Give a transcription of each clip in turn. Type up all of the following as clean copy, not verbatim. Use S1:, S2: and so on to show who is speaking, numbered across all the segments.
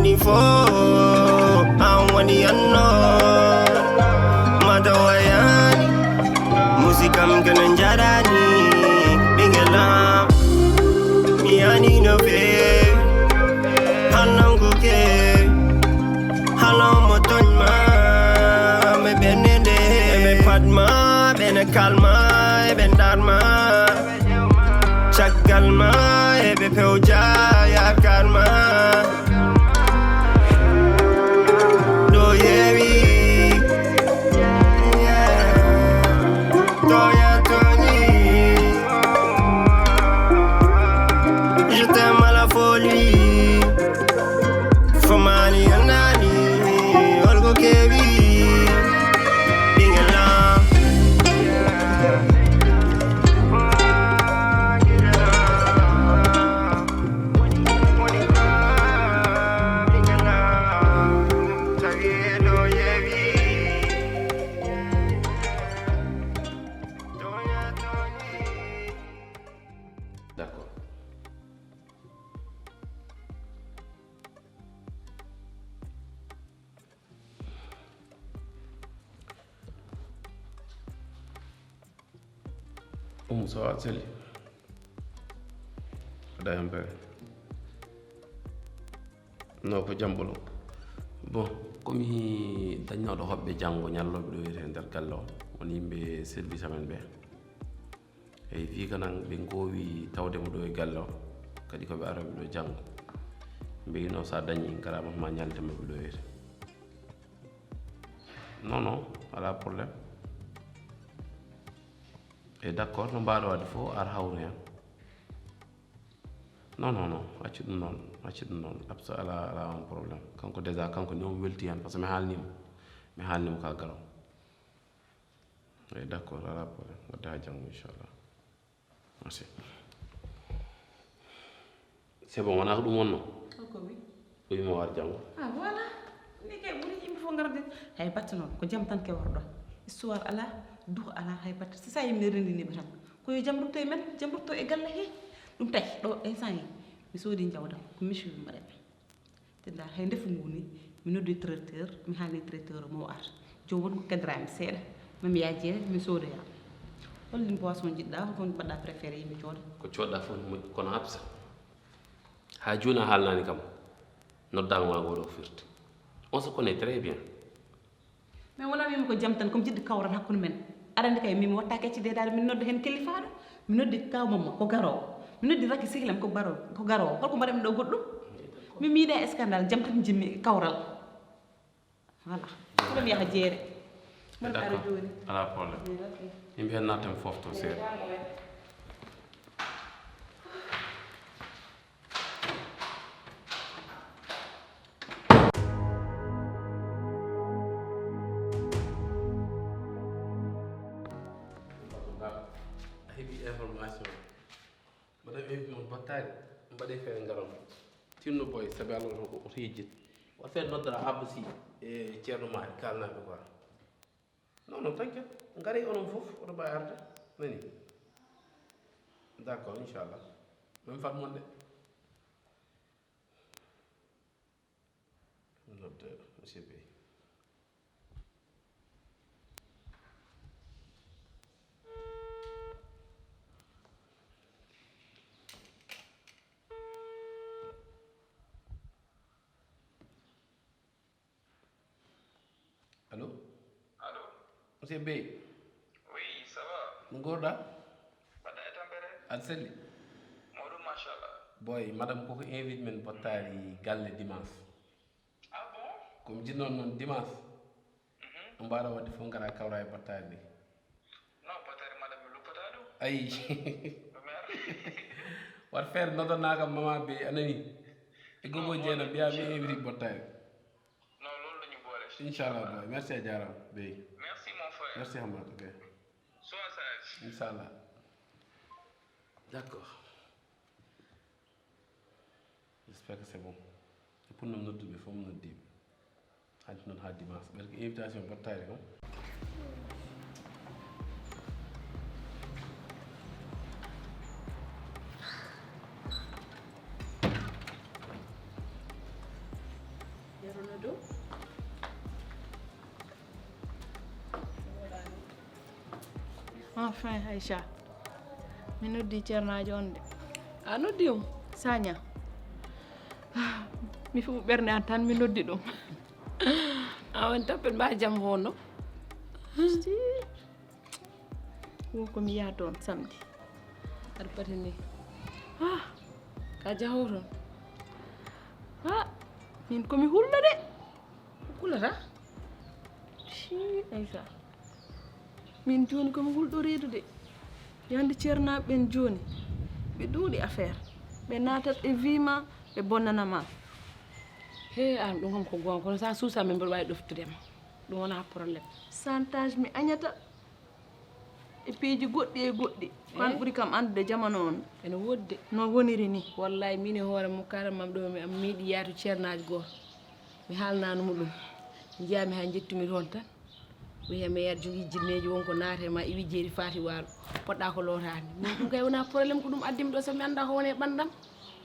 S1: money for, I want the unknown. Madawayani, musikam kananjarani, bingelam, miani no fe, halam kuke, halam motonma, me benende, me padma, bene kalma, ben darma, chakalma, ebe peuja ya karma. Je t'aime à la folie. Famani Anani, Olgo Kevi, Bingala.
S2: D'accord. Ça va, Sely? Day am pere. No ko jambolo. Bon, komi dañno do hobbe jango nyallo do wete der gallo woni be service amen be. E fi kanan be ngowi tawde mo do e gallo kadi ko be arabe do jango. Be no sa dañi karama ma nyalde mo do wete. Non, ala problème. Et d'accord, no mbaɗo wadde fof ar hawru hen non acci ɗum noon absa ala on probléme kanko déjà kanko ni omo welti hen par ce que mi haalnimo ka garaw et d'accord ala problème wadde ha janggo inchallah merci c'est bon wona ko ɗum wonno
S3: ko wi
S2: ɓoyimo war janggo
S3: voilà ni kay ɓuri yimɓe fof garde hay batte noon ko jam tan keworɗo histoire ala duh ala hay batte si sa yimɓe rendiniɓe tan koyo jam rutto e men jam rutto e galle he ɗum tawi ɗo instant yi mi soodi jawdam ko monsieur wi mbaɗa tenda hay ndefu ngu ni mi noddi traiteur mi haalni traiteur o mo ar jom woni ko kadrami seeɗa mami yajeere mi soodoya hollin poisson jiɗɗa holkon mbaɗɗa préféré yimɓe cooda
S2: ko coɗɗa fof ne moƴƴi kono absa ha joni a haalnani kam noddama ma goɗo firti on se connaît très bien
S3: mais wona wimi ko jam tan komi jiɗɗi kawran hakkude men aɗa andi kay mimi watta keccideɗade min nodda hen kellifaɗo mi noddi kawmama ko garowo mi noddi rakki sihilam ko garowo holko mbaɗami ɗo goɗɗum mi miiɗa e scandale jam tan jimmi kawral voilà koɗomi yaha jeere mbaɗa ara joni
S2: ala problème yimɓe hen nattami fofto seeɗa heɓi information mbaɗa heɓi mon battari mbaɗe feere ngaram tinno boy sabi allah to ko oto yejjit wat feere noddata abba sy e ceerno maari kalnaɓe quoi non t'inquiète ngari onon fof oto mbawi arde nani d' accord inchallah même fat mon de nodde monsieur Bey Allô?
S4: Allô?
S2: Monsieur Bey.
S4: Oui, ça va?
S2: No gorɗa?
S4: Mbaɗɗa e tampere?
S2: aɗa selli?
S4: Moɗum machallah.
S2: Boy madame koko invite men bottari galle dimanche.
S4: Ah bon?
S2: Komi jinnoon noon dimanche no mbaɗa wadde fof gara kawra e bottari ɗi.
S4: Non, bottari madame mi luppata ɗum.
S2: Ayi
S4: Ɗum er.
S2: wat feere noddanakam mama Bey anani e gogo jeena mbiya mi invite bottari.
S4: Non, loolu la ñu boole.
S2: Inchallah boy merci a jarama Bey.
S4: Merci mon frère.
S2: Merci Hamad ok.
S4: Sois sage.
S2: Inchallah. D'accord. J'espère que c'est bon. Et pour nous nodduɓe fof mo noddiɓe hanti noon ha dimanche ɓeɗa ko invitation bottari kam.
S5: Ceerno dow enfin Aïcha mi noddi ceernajo on de a noddi um Sagna mi fu ɓernde an tan mi noddi ɗum a woni tappel mba jam wonno wo komi yaha toon samedi aɗa patini ka jahow toon min komi hullo de hulata Aïcha min joni komi hulɗo reedu de yande ceernaɓe ɓen joni ɓe duuɗi affaire ɓe natat ɓe wima ɓe bonnanama he an ɗum kam ko gonga kono sa suusami mbiɗa wawi ɗoftudema ɗum wona probléme chantage mi añata e piiji goɗɗi e goɗɗi kan ɓuuri kam andude jamanu on ene wodde no woniri ni wallahi min e hoore mum karamam ɗo mi am miiɗi yaatu ceernaji goto mi haalnanumo ɗum jiyami ha jettumi toon tan wiya mi yar jogui jinneji wonko naate ma iwi jeeri faati waalo poɗɗa ko lootani min ɗum kay wona probléme ko ɗum addimi ɗo somi anda ko woni ɓandam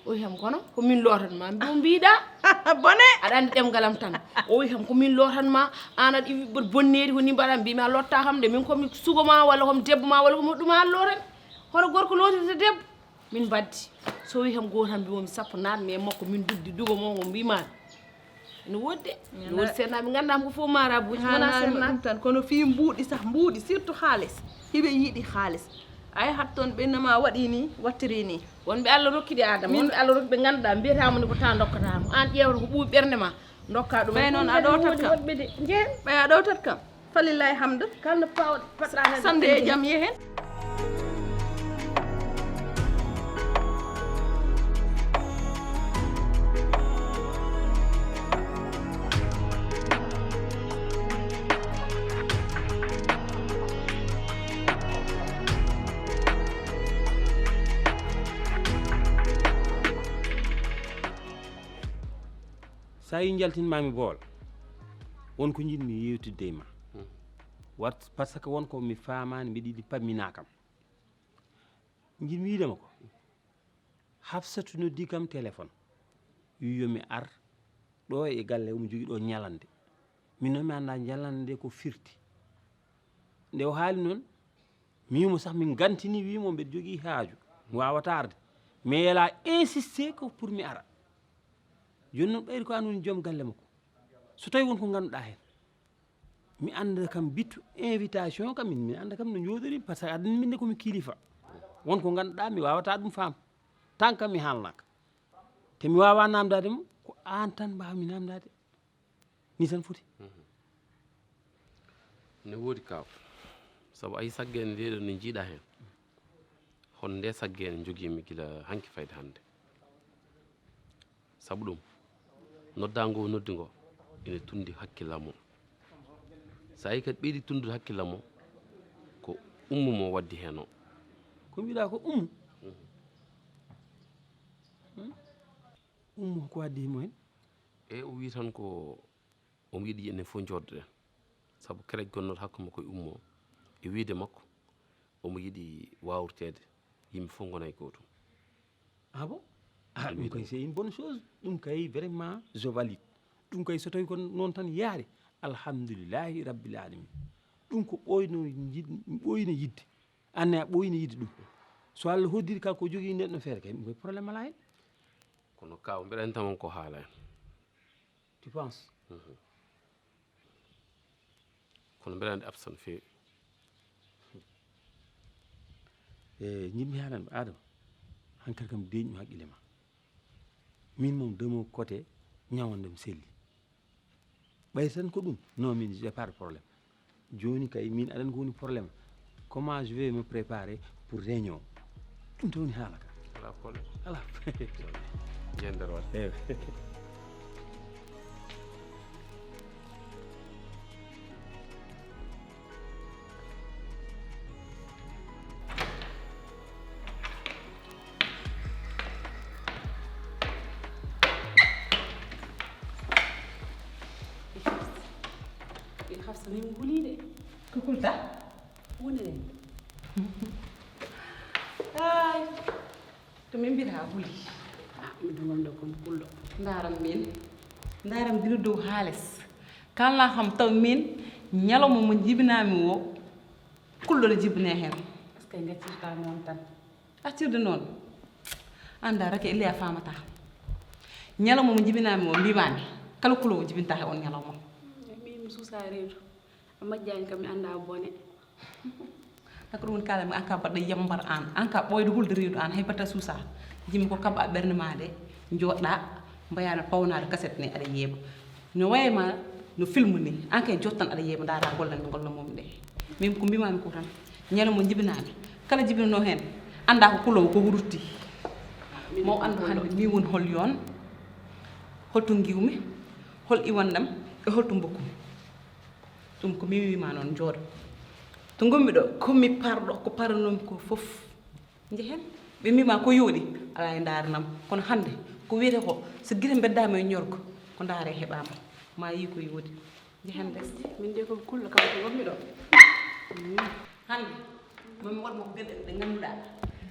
S5: o wi kam kono ko min lootanma mbimo mbiɗa bone aɗa andi ɗemgalam tan o wi kam ko min lootanma an aɗa iwi bonneri ko ni mbaɗa mbimi a lotta kam de min komi sugoma walla komi debbo ma walla ko moɗɗuma a lootani hoto gorko lootirta debbo min baddi so wi kam goto tan mbimomi sappo natmi e makko min dugdi dugo mo mbimami ne wodde ne wodi sernaɓe gandama ko fof marabuji wona sernaɓe tan kono fi mbuuɗi sah mbuuɗi surtout haalis hiɓe yiiɗi haalis ay hat toon ɓennama waɗi ni wattiri ni wonɓe Allah rokkiɗi adama wonɓe Allah rokki ɓe ganduɗa mbiyatama ni ko ta dokkatama an ƴewata ko ɓuuɓi ɓerde ma dokka ɗum ɓay noon a ɗowtat kam ɓay a ɗowtat kam falillahi hamda kalno pawa paɗɗa samde e jaam yehen
S6: sa yi jaltinmami bool wonko jiɗmi yewtidde e ma wat par ce que wonko mi famani mbiɗa yiɗi pammina kam jiɗmi wiidema ko Hafsatu noddi kam téléphone wi yomi ar ɗo e galle omo jogui ɗo ñalande min noon mi anda ñalande nde ko firti nde o haali noon mi wimo sah min gantini wimo mbeɗa jogui haaju mi wawata arde mais ela insisté ko pour mi ara joni noon ɓayri ko an woni joom galle makko so tawi wonko ganduɗa hen mi anda kam bittu invitation kam min anda kam no jodori par ce que adani minne komi kilifa wonko ganduɗa mi wawata ɗum faam tant que mi haalnaka te mi wawa namdade mo ko an tan mbawmi namdade ni tan foti
S2: ne woodi kaw saabu ayi saggede ndeɗo ne jiiɗa hen hon nde saggede joguimi gila hanki fayde hande saabu ɗum noddago noddi ngo ene tundi hakkillam o sa yi kadi ɓeydi tundude hakkillam o ko ummu mo waddi hen o
S6: ko mbiɗa ko ummu ummu ko waddimo hen
S2: e o wi tan ko omo yiiɗi enen fof joddoɗen saabu kereje gonnoɗo hakkude koye ummo e wiide makko omo yiiɗi wawrtede yimɓe fof gona e gotum
S6: ah bon ah ɗum kay c'est une bonne chose ɗum kay vraiment je valide ɗum kay so tawi ko noon tan yaari alhamdulillahi rabbil alamin ɗum ko ɓoyno ɓoyno yidde anne a ɓoyno yidde ɗum so Allah hoddiri kala ko jogui nden feere kay ɗum koye probléme ala hen
S2: kono kaw mbeɗa andi tan ko haala en
S6: tu penses
S2: kono mbeɗa andi absa no feewi
S6: e jiɗmi haalano Adama hankkadi kam deeƴmi haqqille ma min moom de mon côté ñawandem selli ɓay tan ko ɗum non min j'ai pas de problème joni kay min aɗani ko woni probléme comment je vais me préparer pour réunion ɗum to woni haala ka
S2: ala problème
S6: ala
S2: jender wat
S6: eyi
S3: Hafsa min huli de
S5: ko kulta
S3: woni len ay to min mbiɗa huli
S5: mi ɗumam ɗo kon kulɗo
S3: ndaram min ndaram dina dow xaalis kan laa xam taw miin ñalawma mo jibinaami wo kulloɗo jibine hen par ce que gaccirta noon tan accirde noon anda rake illiya famata ñalawma mo jibinaami wo mbimami kala kulowo jibinta he on ñalawma
S5: mi suusa reedu a majjani kam mi anda bone
S3: tak ɗum woni kalami an ka baɗɗo yambar an ka ɓoyde hulde reedu an hay batta suusa jimi ko kaba ɓerde ma de joɗɗa mbayano pawnade cassette ni aɗa yeeɓa no wayma no film ni an kay jottan aɗa yeeɓa dara gollande golla mum ɗe min ko mbimami ko tan ñalawma jibinami kala jibinano hen anda ko kulowo ko wurutti mo andu hande mi woni hol yon holto giwmi hol iwandam e holto bokkumi ɗum ko mi wima noon jooɗo to gommi ɗo komi parɗo ko paranomi ko fof jehen ɓe mbima ko yooɗi ala e daranam kono hande ko wiyete ko so guite beddama e ñorgo ko daare heɓama ma yi ko yooɗi jehen des
S5: min de ko kullo kam ko gommi ɗo
S3: hande mami waɗma ko gueɗe ɗe ganduɗa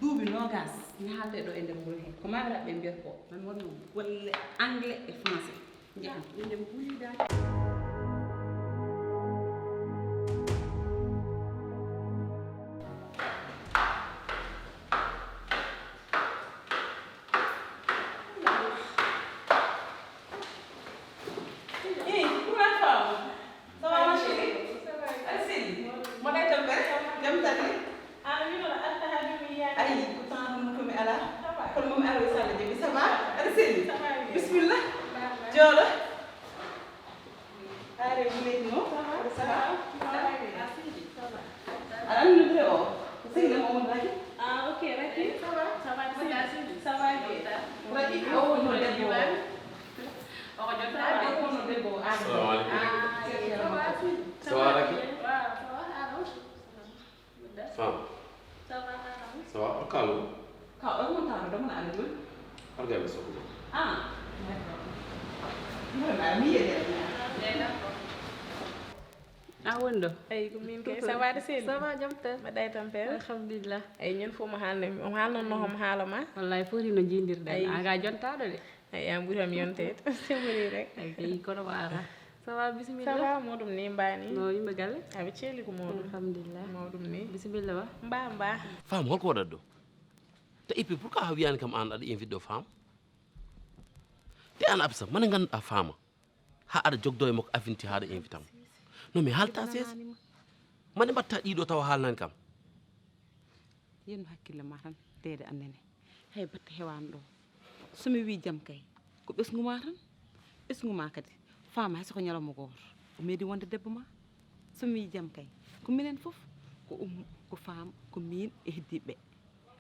S3: duuɓi nogas mi haalde ɗo e nder wuro he ko mamiraɓe ɓe mbiyata ko mami waɗma golle anglais e français jehen min de mi ɓuuyidade bismillah jooɗo are buleydi no aɗa anndudre o sehile mo won raki
S5: ok raki ça va
S3: raki o wonno debbo o wonno debbo
S2: Ça va, Raki? Ça va, calme.
S3: ka o montano ɗo mona anda ɗum
S2: Regarde ça.
S5: woni ɗo
S7: ay ko min kay ça va de sel
S5: ça va jam tan
S7: mbaɗɗa tampere
S5: alhamdulillah
S7: ay ñun fof mo haalno o haalnonno homo haalama
S5: wallahi foti no jindirɗen aga jontaɗo de
S7: ay an ɓuuram yontede semori rek
S5: ay kay kono waara ça va
S7: ça
S5: bisimilla
S7: va moɗum ni mbani
S5: no yimɓe galle
S7: aɓe ceeli ko moɗum
S5: alhamdulillah
S7: mawɗum ni
S5: bisimilla wa
S7: mba
S2: Femme, holko waɗat ɗo te ipi pourquoi a wiyani kam an aɗa invite ɗo femme te an absa mane ganduɗa fama ha aɗa jogdo e makko afinti haɗa invite am non mi haalta sesa mane mbatta ɗiɗo tawa haalnani kam
S3: yenno hakkille ma tan deede annene hay batte hewani ɗo somi wi jaam kay ko ɓesgu ma tan ɓesgu ma kadi fama hay soko ñalawma goto o meeɗi wonde debbo ma somi wi jaam kay ko minen foof ko ko fam ko min e heddiɓe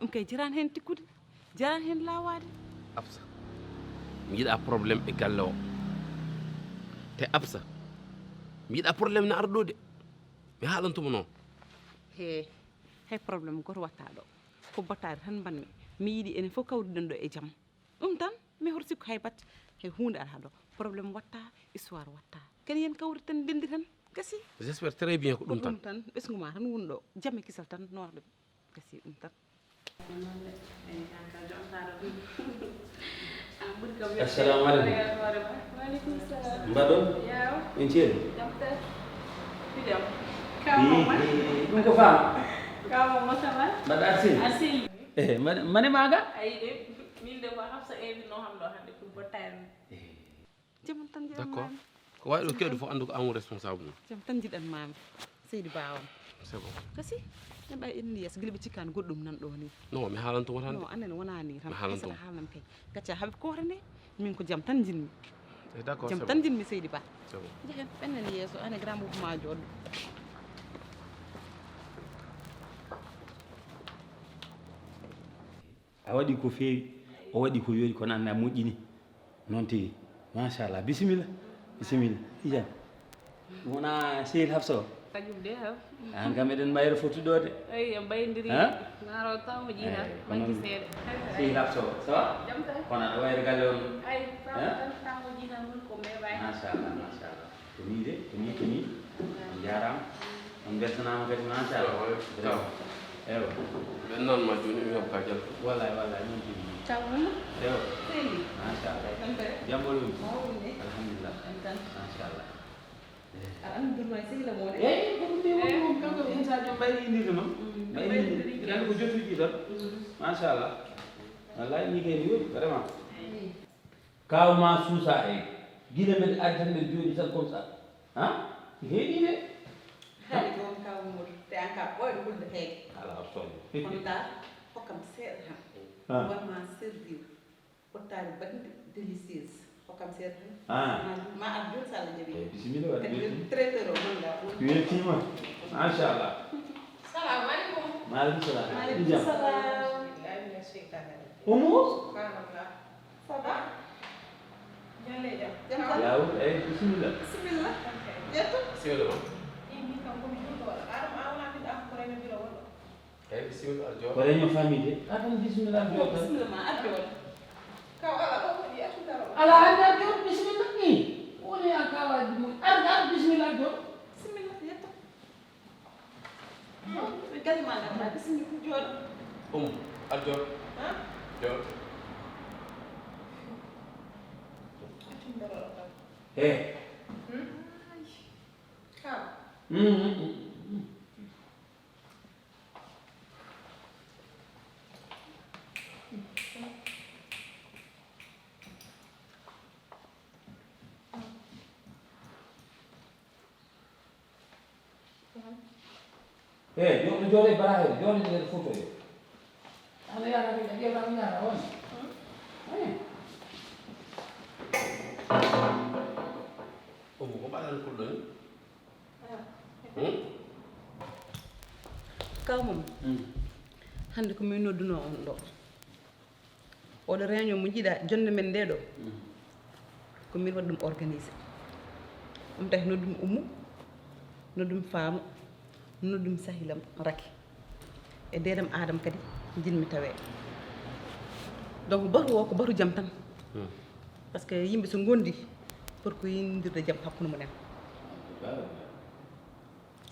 S3: ɗum kay jarani hen tikkude jarani hen lawade
S2: absa mi yiɗa probléme e galle o te absa mi yiɗa probléme ne ara ɗo de mi haalantuma noon
S3: hay probléme goto watta ɗo ko bottade tan mbanmi mi yiiɗi enen fof kawriɗen ɗo e jaam ɗum tan mi hoto sikku hay batte hay hunde ara ɗo probléme watta histoire watta kadi yen kawri tan ndendi tan gasi
S2: j'espère très bien ko ɗum tan
S3: ɗum tan ɓesgu ma tan woni ɗo jamme kisal tan norɗo gasi ɗum tan
S6: assalamu aleykum
S5: waleykum salam
S6: mbaɗon
S5: yaw
S6: min ceeni
S5: jam tan pidam
S6: ɗum ko faam
S5: kawmo mo ça va
S6: mbaɗa arsini
S5: asili
S6: mane maga
S7: ay de min de ko hafsa invite no ham ɗo hande pour bottani
S3: jaam tan
S2: d'accord ko wawi ɗo kewɗe fof andu ko amour responsable mum
S3: jaam tan jiɗanmami seydi bawam
S2: c'est bon
S3: gasi neɗɗa enni yeeso guila ɓe cikkani goɗɗum nan ɗo ni
S2: non mi haalantuma tan de
S3: non annen wona ni tan
S2: Mi haalan
S3: hasala
S2: ɗum.
S3: haalnam kay gacca haaɓe koore nde min ko jaam tan jinmi
S2: d'accord
S3: jaam
S2: c'est
S3: tan
S2: bon
S3: jinmi seydi ba
S2: c'est bon
S3: jehen ɓennen yeeso ane grand boubou ma joɗɗo
S6: a waɗi ko feewi o waɗi ko yooɗi kono anda moƴƴini noon tigi machallah bisimilla bisimilla ijan wona sehil hafsa o
S5: kañum de ha
S6: an kam eɗen mayre fottuɗo de
S5: ay en bayindiri
S6: Han?
S5: ngaro tawmo jiita
S6: Eyyi, ko
S5: manki
S6: noon.
S5: seeɗa
S6: sehil hafsa o ça va
S5: jam tan
S6: kono aɗa wayre galle on
S5: ay
S6: Han?
S5: tan tawmo jiita mun ko meeɓani
S6: machallah machallah ko ni de ko ni on jarama on beltanama kadi machallah
S2: Taw.
S6: ewa
S2: ɓen noon ma joni mi heɓ ka jalto
S6: wallay wallay noon tigi
S5: tawmo
S6: ewa
S3: seydi
S6: machallah
S3: tampere
S6: jamɓol woni
S3: mawɗum ni
S6: alhamdulillah
S3: may sehila mo de
S6: eyi ko ɗum mi woni moom kanko en sadio mbayri indirde noon mbayri indirde ko jottuji ɗon machallah wallahi ni kay ni woɗi vraiment kawma suusa e guila mbeɗe addi tan mbeɗe jooɗi tan comme ça han heeɗi de
S3: haali ko won kaw mo te an ka ɓoyɗo hulde heege
S6: ala soño
S3: kono ta hokkam seeɗa tan wonma servir ɓottade baɗɗe délicieuse hokkam seeɗa tan ma ar joni sa Allah jaɓi
S6: bisimilla waɗi
S3: kadi traiteur o gonɗa
S6: weltima machallah
S7: salamu aleykum
S6: maaleykum salam
S3: maaleykum salam
S6: Oumou
S3: ça va
S7: ñande jam
S6: yaw eyi bisimilla
S3: bisimilla ƴetto
S2: Bismillah ma.
S7: min kam komi julɗoɗo aɗa wona mbiɗa ko reme biro wonɗo
S2: Eyi bismillah aɗa jooɗo.
S6: ko réunion famille de atan bisimilla ar jooɗo tan
S3: bisimilla ma addoɗo
S7: kaw ala ɗo waɗi attudaro
S6: ala hande ar jooɗo bisimilla i woni a kawaji mum ar bisimilla ar jooɗo
S3: bisimilla ƴetto ɓe galima ganda bisimilla jooɗo
S2: Aɗa jooɗo. Jooɗo.
S7: attudaro ɗo kam
S6: e
S7: kaw
S6: e jooɗo jooɗo e baraheɗo jooɗo nder photo yo ana yara ƴewtama yara on
S2: Ko mbaɗano kulɗo ni?
S3: kaw mum hande ko min nodduno on ɗo oɗo réunion mo jiiɗa jonde men nde ɗo ko min waɗi ɗum organisé ɗum tahi noddum Oumou noddum Faamu noddum Sahilam Raky e dedam Adama kadi jinmi tawe donc baru o ko baru jaam tan par ce que yimɓe so gondi pour ko yindirde jaam hakkude mumen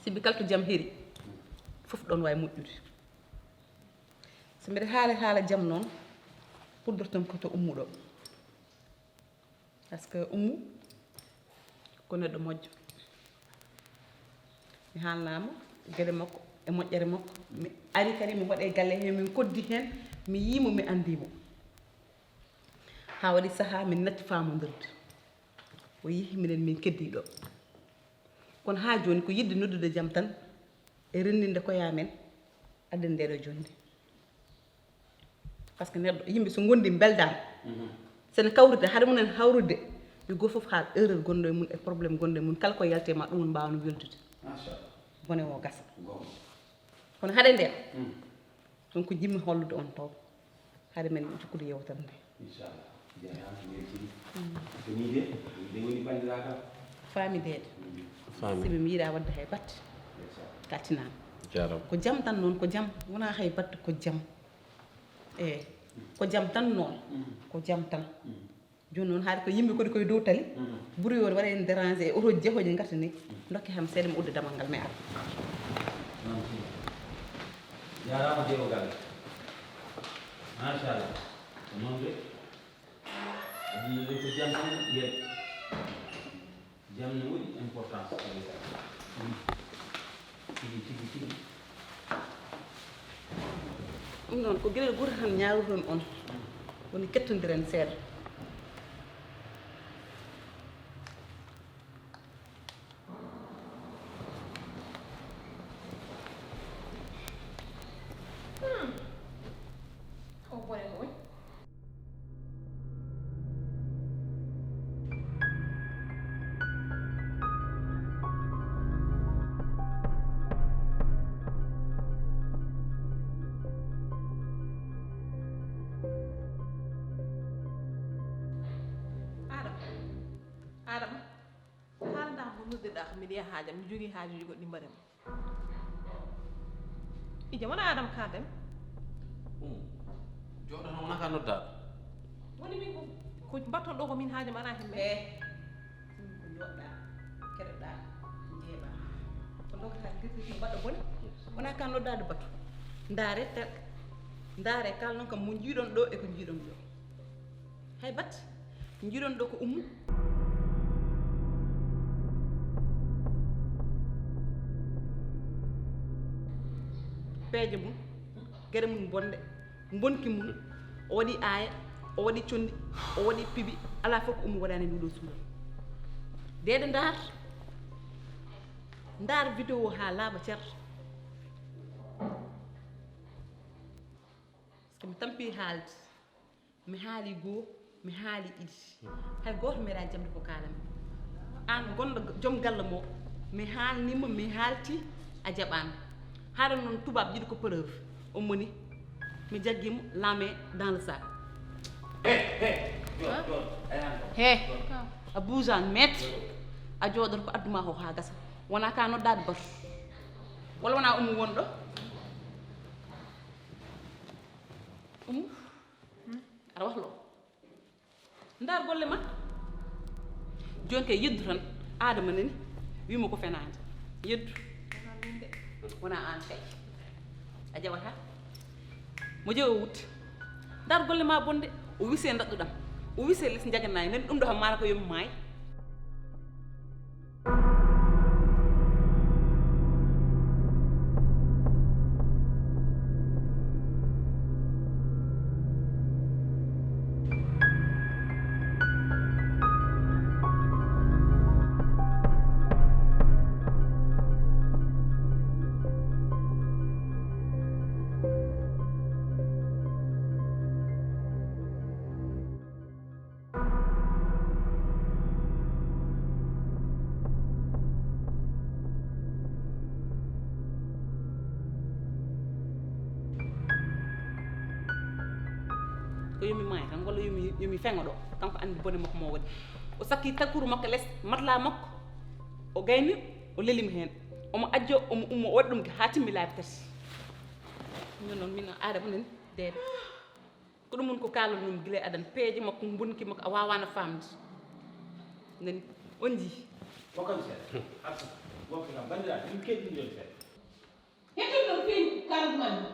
S3: sibi kala to jaam heeri fof ɗon wawi moƴƴude so mbiɗa haala jaam noon puddorton koto Oumou ɗo par ce que Oumou ko neɗɗo moƴƴo mi haalnama gueɗe makko e moƴƴere makko mi ari kadi mi waɗe galle he min koddi hen mi yimo mi andimo ha waɗi saaha min natti famodirde o yeehi minen min keddi ɗo kono ha joni ko yidde noddude jaam tan e rendinde koyamen adden ndeɗo jonde par ce que neɗɗo yimɓe so gondi beldama sene kawride haade munen hawrude yo goto foof haal erreur gonɗo e mun e probléme gonɗo e mun kala ko yaltema ɗum won mbawno weltude bone o gasa kono haade nden ɗum ko jimmi hollude on taw haade men jokkude yewtere nde
S6: inchallah jeyama weltini ko ni de de woni bandiragal
S3: famidede
S2: Fami.
S3: sibi mi yiiɗa wadde hay batte kaltinama
S2: Jaram.
S3: ko jaam tan noon ko jaam wona hay batte ko jaam e ko jaam tan noon ko jaam tan joni noon haade ko yimɓe kodi koye dow tali ɓuuri o waɗa en dérangé e otoji jeehoji garta ni dokke ham seeɗa mi udde damal ngal mi ara
S6: non si jarama jeewo galle machallah ko noon de aduna ɗo ko jaam tan yeeɗ jaam ne waɗi importance tigi tigi tigi
S3: ɗum noon ko gueɗel goto tan ñaruton on woni kettodiren seeɗa
S7: o bone ko woni Adama haalda ko noddirɗa ko mbiɗa yiya haajam mi jogui haajuji goɗɗi mbaɗema ije wona Adama kaldem
S2: Jooɗo tan wona ka noddaɗo.
S7: woni min ko mbatton ɗo ko min haajam ana hembe
S3: e ko joɗɗa keɗoɗa jeeɓa ko dokata guirtiti mbaɗa bone wona ka noddade batu ndaare telka ndaare kala noon kam mo jiiɗon ɗo e ko jiiɗon ɗo hay batte jiiɗon ɗo ko Oumou peeje mum gere mum bonde bonki mum o waɗi aaya o waɗi condi o waɗi pibi ala fof ko umu waɗani nduɗo suudu dede ndar vidéo ha laaɓa cer mi tampi haalde mi haali goo mi haali ɗiɗi hay goto meeɗa jamde ko kalami an gonɗo joom galle mo mi haalnima mi haalti a jaɓani haɗa noon tubabe jiiɗi ko preuve o moni mi jaggimo laame dans le sac he a buujan maître a jooɗoto ko adduma ko ha gasa wona ka noddade batu walla wona umu wonɗo umu aɗa wahlo ndar golle ma joni kay yeddu tan adama nani wimo ko fenade yeddu wona an kay a jawata mo jeewo wutte ndar golle ma bonde o wise daɗɗuɗam o wise less jaganayi nani ɗum ɗo ham mara ko yomi maayi ko yomi maayi tan walla yomi feŋo ɗo kanko andi bone makko mo waɗi o sakki takkuru makko less matla makko o gayni o lelima hen omo ajjo omo ummo o waɗi ɗum ha timmi laabi tati min noon min adama nani deede ko ɗum woni ko kalanumi guila adana peeje makko bonki makko a wawana famde nani on jii
S6: wokkam seeɗa absa wokka kam bandiraɓe ɗum keɗɗini joni seeɗa
S7: hettude ɗon feewi kalmani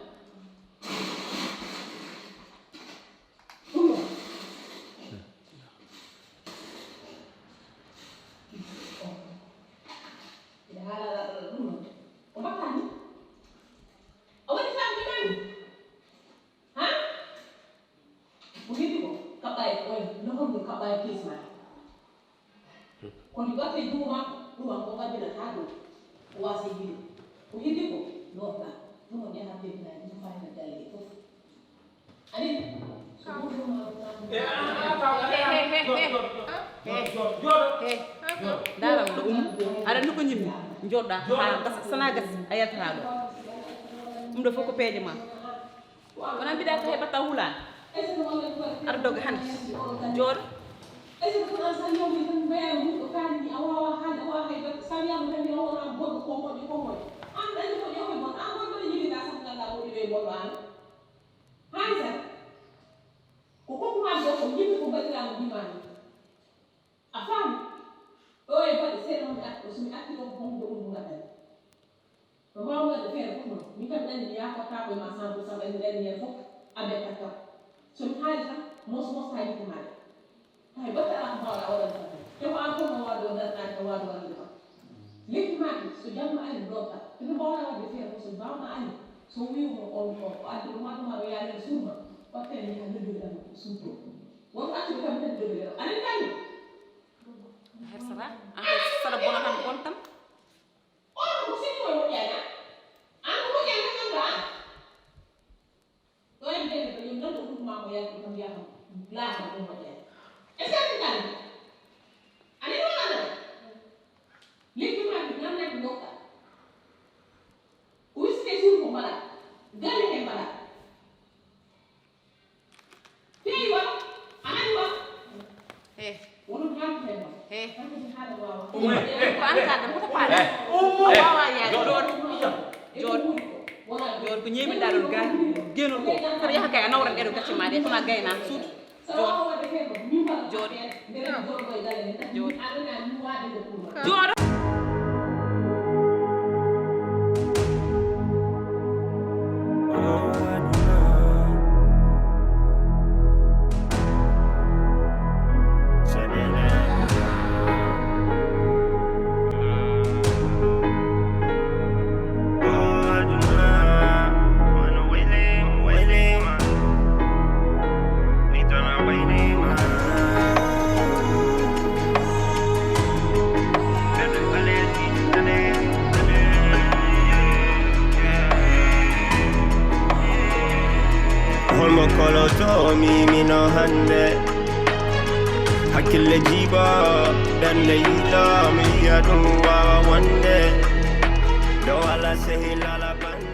S7: kono ɓatte juuma ɗuma ko waddina ha ɗum o wasa yiide o heddi ko lorta ɗum on yaha bebnaji ɗum fayna dalle fof ani
S3: daram ɗo aɗa andi ko jimmi joɗɗa ha gasa sana gasi a yaltata ɗo ɗum ɗo fof ko peeje ma wona mbiɗa ko heɓatta hulani aɗa dogga hande jooɗo
S7: ese ko an san yomi tan bayal mu ko fani a wawa hande a wawa hayba san yamu tan yo wona boddo ko an dani ko yomi bon an ko bari yidi da sam ngala woni be boddo an hansa ko ma do ko yimɓe ko badiraamo dimani a faami o e baɗe seeɗa mo atti o somi atti ko bongo ɗum ngaɗani no mbawgaɗe feere fof noon min kam ɗanni mi yakotta koye ma 100% ɓen ɗanni hen fof aɓe katta somi haali tan mos ha yite maaɗe hay batta ala ko mbawɗa waɗande tan te ko an fof mo waɗo darnade ko waɗo waɗande kam lekki maaki so jamma ari dogga teno mbawɗa wadde feere fof so mbawɗa ari so wiwmo on ko addi ɗum wadduma o yaade suuma wattene yaha lëggeɗam suuto wonko accude kam tan lëggeɗam anen tanni
S3: hersata an ko saɗa bona tan bon tan
S7: on ko sikki koye moƴƴani an ko moƴƴani tan annda an ɗo en mbiyede ko yim nan ɗo ɗumma ko yalko tan mbiyata laata ɗum moƴƴani est ce que aɗen tanni ani ɗo anda lekki maaki nannaki dokka wisite suur ko mbaɗa galle he mbaɗa feewi wa anani wa wonon haltuhen ma hankadi haala wawa
S3: ko an kaɗam koto paala wawa yaade jooɗo jooɗo ko ñeemiɗa ɗon ga genol ko saɗa yaha kay a nawran ɗeɗo gacce ma ɗe kona gayna suudu jooɗo jooɗo
S1: koloto mi no hande hakille jiba dande yila mi adu wa wande do ala sehila la bande